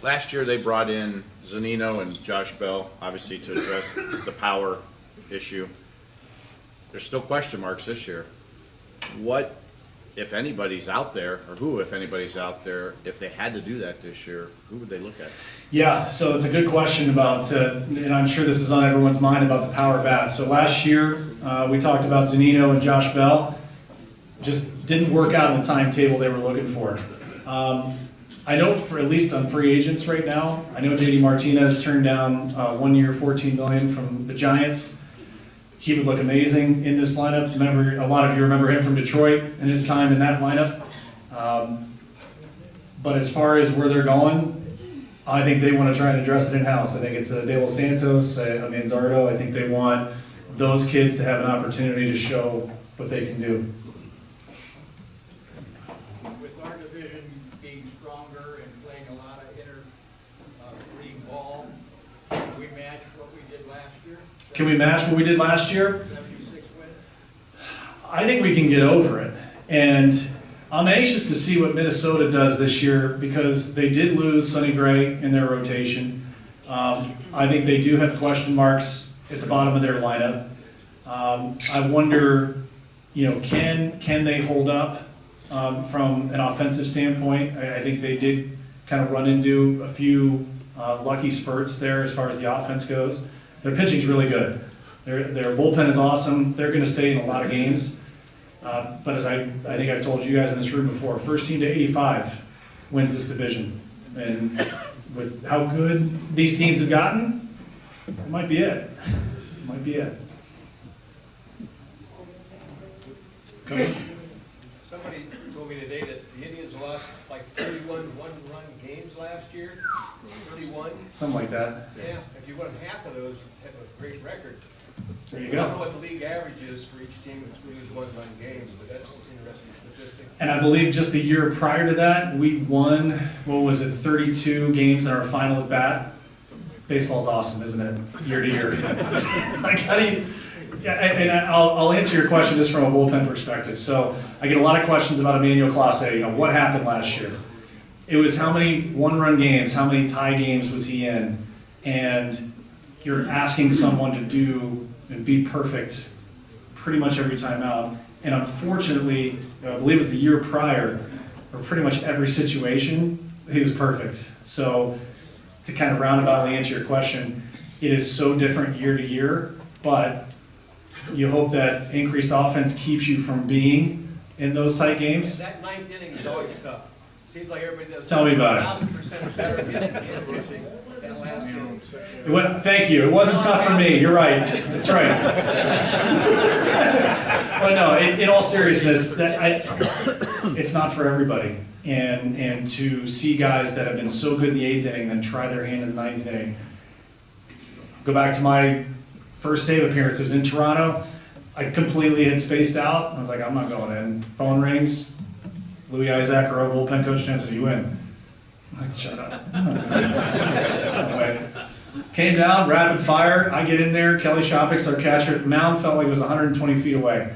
Last year, they brought in Zanino and Josh Bell, obviously to address the power issue. There's still question marks this year. What, if anybody's out there, or who, if anybody's out there, if they had to do that this year, who would they look at? Yeah, so it's a good question about, and I'm sure this is on everyone's mind, about the power bats. So last year, we talked about Zanino and Josh Bell. Just didn't work out in the timetable they were looking for. I know for at least on free agents right now, I know JD Martinez turned down 1 year, $14 million from the Giants. He would look amazing in this lineup. Remember, a lot of you remember him from Detroit and his time in that lineup. But as far as where they're going, I think they want to try and address it in-house. I think it's De Los Santos, Manzardo. I think they want those kids to have an opportunity to show what they can do. With our division being stronger and playing a lot of inter-league ball, can we match what we did last year? Can we match what we did last year? 76 wins? I think we can get over it. And I'm anxious to see what Minnesota does this year because they did lose Sonny Gray in their rotation. I think they do have question marks at the bottom of their lineup. I wonder, can they hold up from an offensive standpoint? I think they did kind of run into a few lucky spurts there as far as the offense goes. Their pitching's really good. Their bullpen is awesome. They're going to stay in a lot of games. But as I think I've told you guys in this room before, first team to 85 wins this division. And with how good these teams have gotten, it might be it. It might be it. Somebody told me today that the Indians lost like 31 one-run games last year. 31. Something like that. Yeah, if you won half of those, you have a great record. There you I don't know go. what the league average is for each team that loses one-run games, but that's an interesting statistic. And I believe just the year prior to that, we won, 32 games in our final at bat. Baseball's awesome, isn't it? Year to year. Like, how do you... Yeah, and I'll answer your question just from a bullpen perspective. So I get a lot of questions about Emmanuel Clase. What happened last year? It was how many one-run games, how many tie games was he in? And you're asking someone to do and be perfect pretty much every time out. And unfortunately, I believe it was the year prior, or pretty much every situation, he was perfect. So to kind of roundaboutly answer your question, it is so different year to year, but you hope that increased offense keeps you from being in those tight games. That ninth inning is always tough. Seems like everybody does. Tell me about it. 1,000% better pitching than last year. Thank you. It wasn't tough for me. You're right. That's right. But no, in all seriousness, it's not for everybody. And to see guys that have been so good in the 8th inning, then try their hand in the 9th inning. Go back to my first save appearance. It was in Toronto. I completely had spaced out. I was like, I'm not going in. Phone rings. Louis Isaac, our bullpen coach, Jensen, you in? I'm like, shut up. Anyway, came down, rapid fire. I get in there. Kelly Shopix, our catcher, mound felt like it was 120 feet away.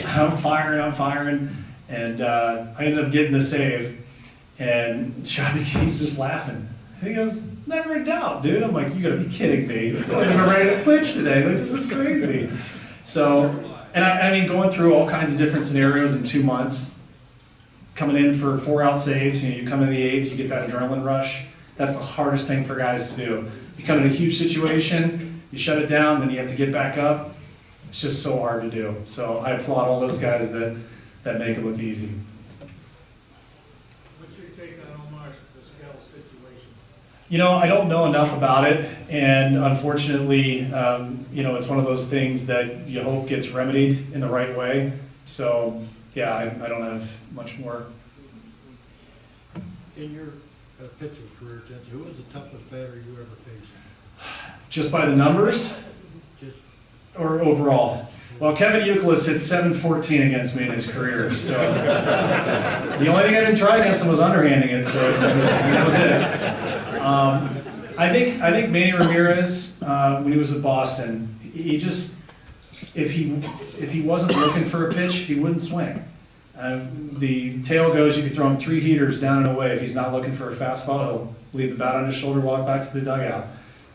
I'm firing, and I ended up getting the save. And Shopix, he's just laughing. He goes, never in doubt, dude. I'm like, you gotta be kidding me. I'm ready to clinch today. Like, this is crazy. So, and I mean, going through all kinds of different scenarios in 2 months, coming in for 4-out saves, you come in the 8th, you get that adrenaline rush. That's the hardest thing for guys to do. You come in a huge situation, you shut it down, then you have to get back up. It's just so hard to do. So I applaud all those guys that make it look easy. What's your take on Omar's Vizquel situation? I don't know enough about it, and unfortunately, it's one of those things that you hope gets remedied in the right way. So, yeah, I don't have much more. In your pitching career, Jensen, who was the toughest batter you ever faced? Just by the numbers Just or overall? Well, Kevin Youkilis hit .714 against me in his career, so the only thing I didn't try against him was underhanding it, so that was it. I think Manny Ramirez, when he was with Boston, he just, if he wasn't looking for a pitch, he wouldn't swing. The tail goes, you could throw him 3 heaters down and away. If he's not looking for a fastball, he'll leave the bat on his shoulder, walk back to the dugout.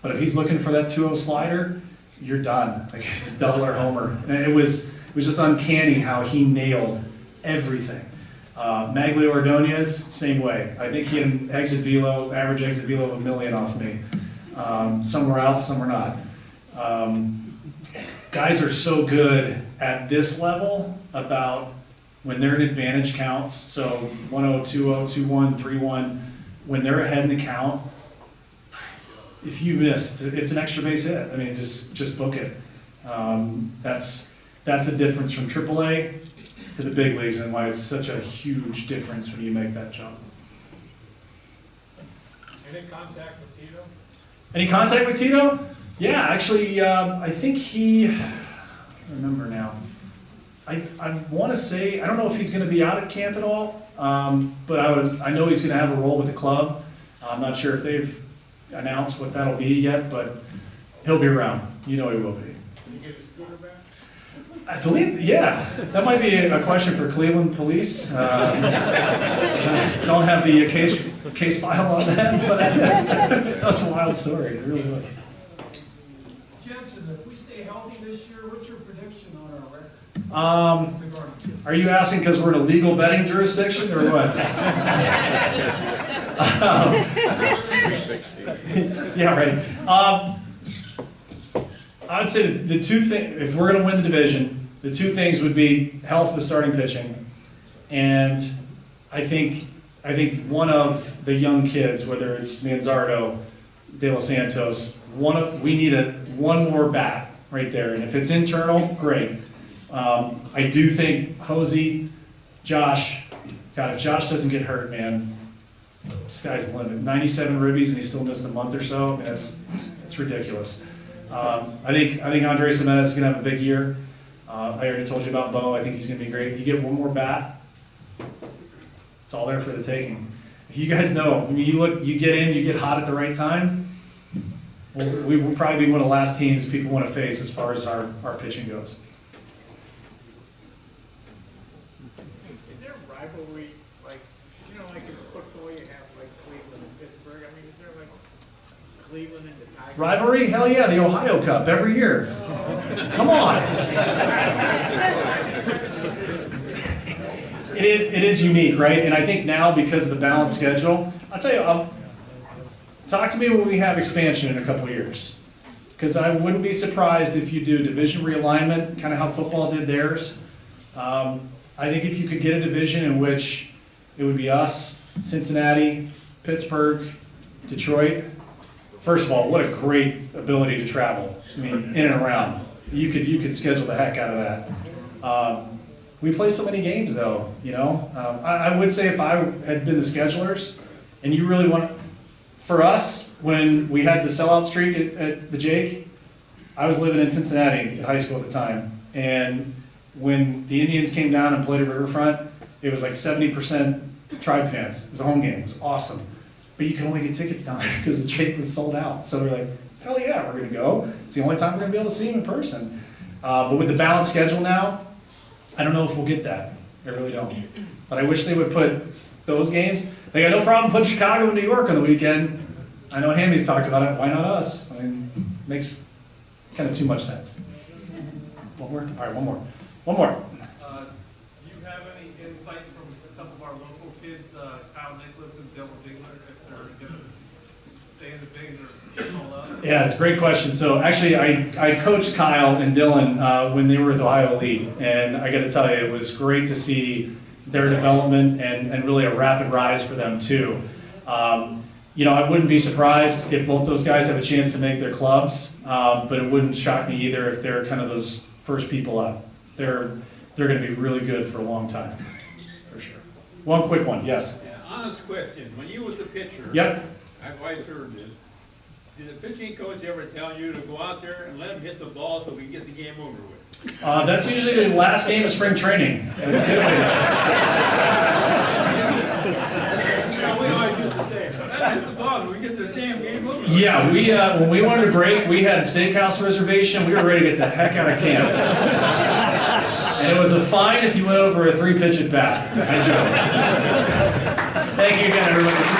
But if he's looking for that 2-0 slider, you're done. Like it's a double or homer. And it was just uncanny how he nailed everything. Maglio Ordonez, same way. I think he had an average exit velo of 1 million off me. Some were out, some were not. Guys are so good at this level about when they're in advantage counts, so 1-0, 2-0, 2-1, 3-1, when they're ahead in the count, if you miss, it's an extra base hit. I mean, just book it. That's the difference from AAA to the big leagues and why it's such a huge difference when you make that jump. Any contact with Tito? Any contact with Tito? Yeah, actually, I think I remember now. I want to say, I don't know if he's going to be out at camp at all, but I know he's going to have a role with the club. I'm not sure if they've announced what that'll be yet, but he'll be around. You know he will be. Can you get his scooter back? I believe, yeah. That might be a question for Cleveland police. Don't have the case file on that, but that's a wild story. It really was. Jensen, if we stay healthy this year, what's your prediction on our record? Are you asking because we're in a legal betting jurisdiction or what? 360. Yeah, right. I would say the two things, if we're going to win the division, the two things would be health of the starting pitching, and I think one of the young kids, whether it's Manzardo, De Los Santos, we need one more bat right there, and if it's internal, great. I do think Hosey, Josh, God, if Josh doesn't get hurt, man, sky's the limit. 97 ribbies and he still missed a month or so. That's ridiculous. I think Andres Jimenez is gonna have a big year. I already told you about Bo. I think he's gonna be great. You get one more bat, it's all there for the taking. If you guys know, I mean, you get in, you get hot at the right time. We will probably be one of the last teams people want to face as far as our pitching goes. Is there a rivalry, like in football you have like Cleveland and Pittsburgh? I mean, is there like Cleveland and the Tigers? Rivalry? Hell yeah, the Ohio Cup every year. Come on. It is unique, right? And I think now because of the balanced schedule, I'll tell you, talk to me when we have expansion in a couple of years. Because I wouldn't be surprised if you do division realignment, kind of how football did theirs. I think if you could get a division in which it would be us, Cincinnati, Pittsburgh, Detroit. First of all, what a great ability to travel. I mean, in and around. You could schedule the heck out of that. We play so many games though, I would say if I had been the schedulers and you really want, for us, when we had the sellout streak at the Jake, I was living in Cincinnati at high school at the time. And when the Indians came down and played at Riverfront, it was like 70% Tribe fans. It was a home game. It was awesome. But you could only get tickets down there because the Jake was sold out. So we're like, hell yeah, we're going to go. It's the only time we're going to be able to see him in person. But with the balanced schedule now, I don't know if we'll get that. I really don't. But I wish they would put those games. They got no problem putting Chicago and New York on the weekend. I know Hammy's talked about it. Why not us? I mean, makes kind of too much sense. One more? All right, one more. One more. Do you have any insights from a couple of our local kids, Kyle Nicholas and Dylan Dingler, if they're going to stay in the bigs or all up? Yeah, it's a great question. So actually, I coached Kyle and Dylan when they were with Ohio Elite, and I got to tell you, it was great to see their development and really a rapid rise for them too. I wouldn't be surprised if both those guys have a chance to make their clubs, but it wouldn't shock me either if they're kind of those first people up. They're going to be really good for a long time, for sure. One quick one, yes. Yeah, honest question, when you was a pitcher. Yep. I've always heard this. Did the pitching coach ever tell you to go out there and let him hit the ball so we can get the game over with? That's usually the last game of spring training. It's typically We always used to say, let him hit the ball so we can get this damn game over with. Yeah, we when we wanted to break, we had a steakhouse reservation. We were ready to get the heck out of camp. And it was a fine if you went over a 3-pitch at bat. I joke. Thank you again, everybody.